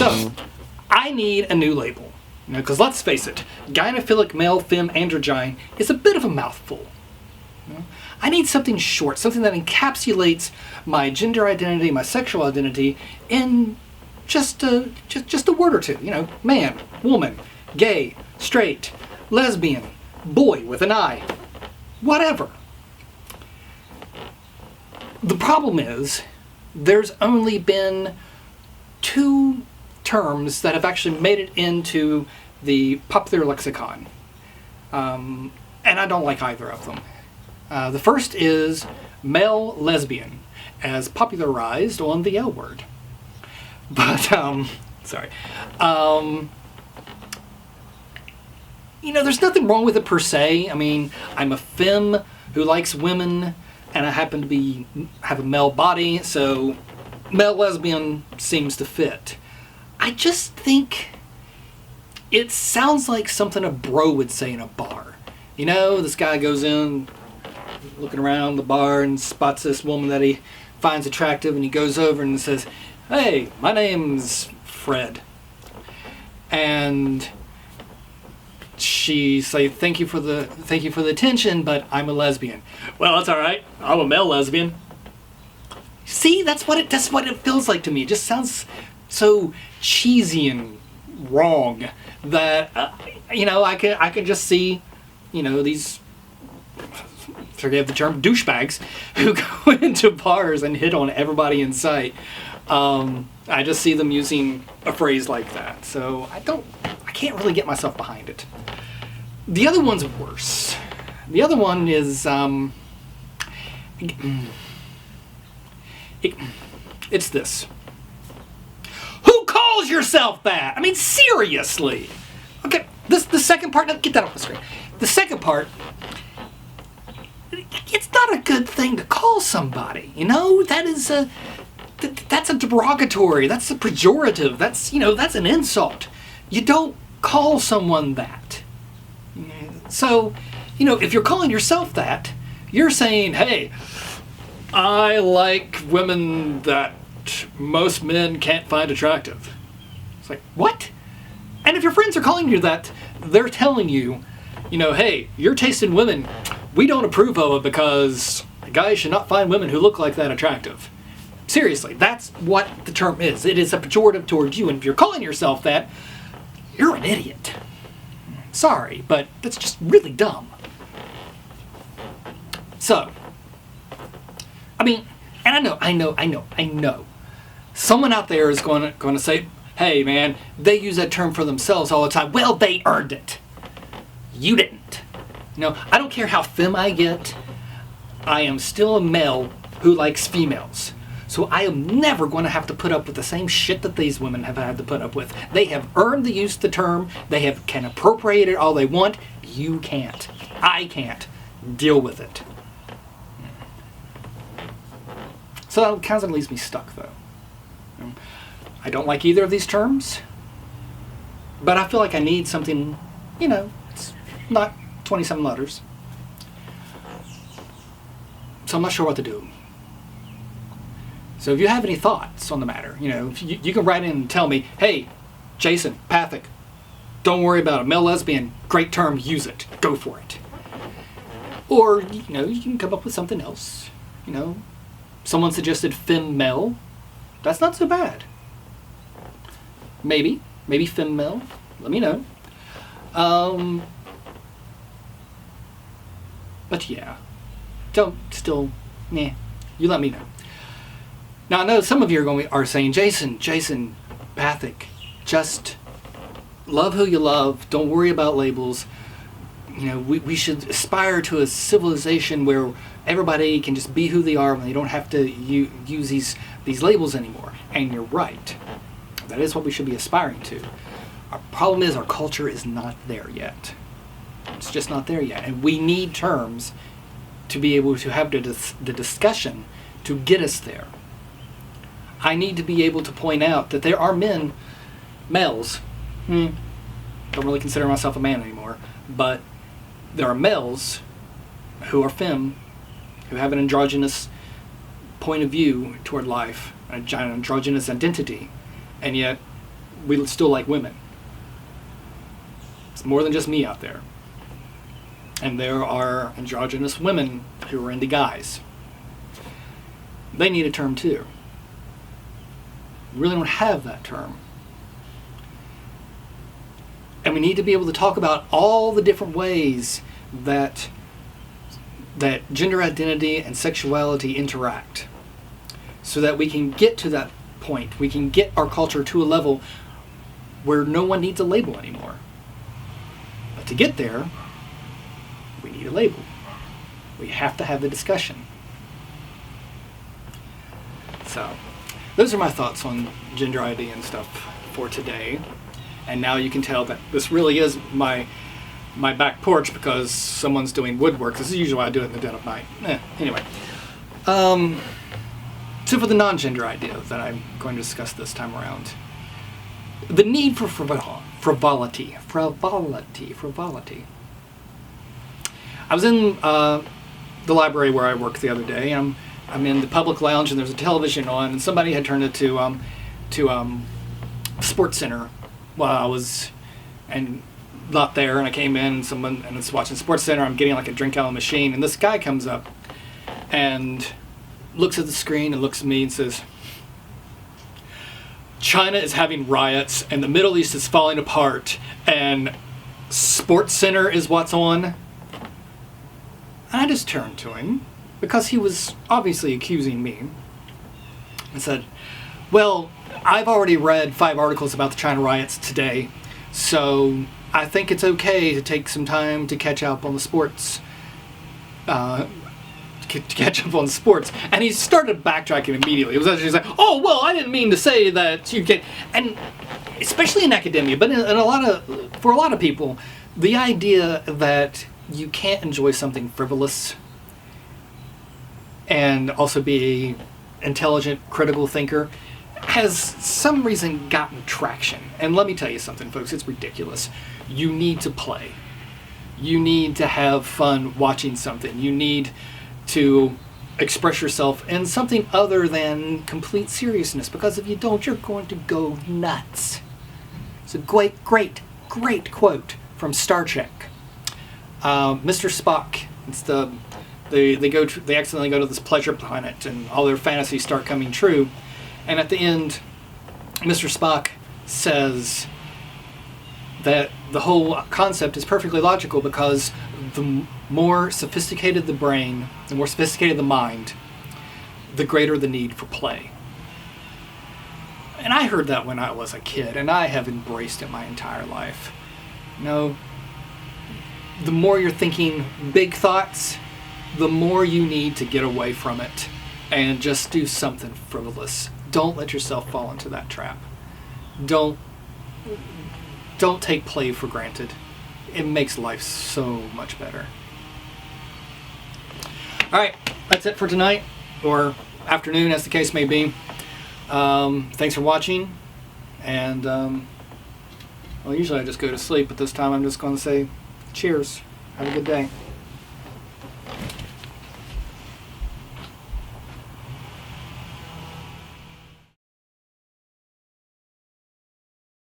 So, I need a new label. Because let's face it, gynophilic male femme androgyne is a bit of a mouthful. I need something short, something that encapsulates my gender identity, my sexual identity, in just a word or two. Man, woman, gay, straight, lesbian, boy with an I, whatever. The problem is, there's only been 2 terms that have actually made it into the popular lexicon. And I don't like either of them. The first is male lesbian, as popularized on the L word. But, sorry. There's nothing wrong with it per se. I mean, I'm a femme who likes women, and I happen to have a male body, so male lesbian seems to fit. I just think it sounds like something a bro would say in a bar. This guy goes in, looking around the bar and spots this woman that he finds attractive, and he goes over and says, "Hey, my name's Fred." And she say, thank you for the attention, but I'm a lesbian." "Well, that's all right. I'm a male lesbian." See, that's what it feels like to me. It just sounds so cheesy and wrong that I can just see these, forgive the term, douchebags who go into bars and hit on everybody in sight. I just see them using a phrase like that, so I can't really get myself behind it. The other one's worse. The other one is it's this. Who calls yourself that? I mean, seriously. Okay, the second part, get that off the screen. The second part, it's not a good thing to call somebody, that's a derogatory, that's a pejorative, that's an insult. You don't call someone that. So, if you're calling yourself that, you're saying, "Hey, I like women that most men can't find attractive." It's like, what? And if your friends are calling you that, they're telling you, "Hey, your taste in women, we don't approve of it because guys should not find women who look like that attractive." Seriously, that's what the term is. It is a pejorative towards you, and if you're calling yourself that, you're an idiot. Sorry, but that's just really dumb. So, I mean, and I know. Someone out there is going to say, "Hey, man, they use that term for themselves all the time." Well, they earned it. You didn't. I don't care how femme I get. I am still a male who likes females. So I am never going to have to put up with the same shit that these women have had to put up with. They have earned the use of the term. They can appropriate it all they want. You can't. I can't. Deal with it. So that kind of leaves me stuck, though. I don't like either of these terms, but I feel like I need something, it's not 27 letters. So I'm not sure what to do. So if you have any thoughts on the matter, you can write in and tell me, "Hey, Jason, Pathic, don't worry about it. Male lesbian, great term, use it. Go for it." Or, you can come up with something else. Someone suggested femme male. That's not so bad. Maybe femme male. Let me know. But yeah, you let me know. Now I know some of you are saying, Jason, Pathic, just love who you love. Don't worry about labels. We should aspire to a civilization where everybody can just be who they are and they don't have to use these labels anymore. And you're right. That is what we should be aspiring to. Our problem is our culture is not there yet. It's just not there yet. And we need terms to be able to have the discussion to get us there. I need to be able to point out that there are males, don't really consider myself a man anymore, but there are males who are femme, who have an androgynous point of view toward life, an androgynous identity, and yet we still like women. It's more than just me out there. And there are androgynous women who are into guys. They need a term too. We really don't have that term. And we need to be able to talk about all the different ways that gender identity and sexuality interact, so that we can get to that point. We can get our culture to a level where no one needs a label anymore. But to get there, we need a label. We have to have the discussion. So, those are my thoughts on gender ID and stuff for today. And now you can tell that this really is my back porch because someone's doing woodwork. This is usually why I do it in the dead of night. Anyway. So for the non-gender idea that I'm going to discuss this time around, the need for frivolity. I was in the library where I work the other day, and I'm in the public lounge, and there's a television on, and somebody had turned it to Sports Center while I was not there, and I came in, and it's watching Sports Center. I'm getting like a drink out of the machine, and this guy comes up and looks at the screen and looks at me and says, "China is having riots, and the Middle East is falling apart, and Sports Center is what's on." And I just turned to him, because he was obviously accusing me, and said, "Well, I've already read 5 articles about the China riots today, so I think it's okay to take some time to catch up on the sports. And he started backtracking immediately. It was actually like, "Oh, well, I didn't mean to say that you can." And especially in academia, but for a lot of people, the idea that you can't enjoy something frivolous and also be an intelligent, critical thinker has some reason gotten traction. And let me tell you something, folks, it's ridiculous. You need to play. You need to have fun watching something. You need to express yourself in something other than complete seriousness, because if you don't, you're going to go nuts. It's a great quote from Star Trek. Mr. Spock, it's they accidentally go to this pleasure planet, and all their fantasies start coming true. And at the end, Mr. Spock says that the whole concept is perfectly logical, because the more sophisticated the brain, the more sophisticated the mind, the greater the need for play. And I heard that when I was a kid, and I have embraced it my entire life. The more you're thinking big thoughts, the more you need to get away from it and just do something frivolous. Don't let yourself fall into that trap. Don't take play for granted. It makes life so much better. All right, that's it for tonight, or afternoon, as the case may be. Thanks for watching, and well, usually I just go to sleep, but this time I'm just going to say cheers. Have a good day.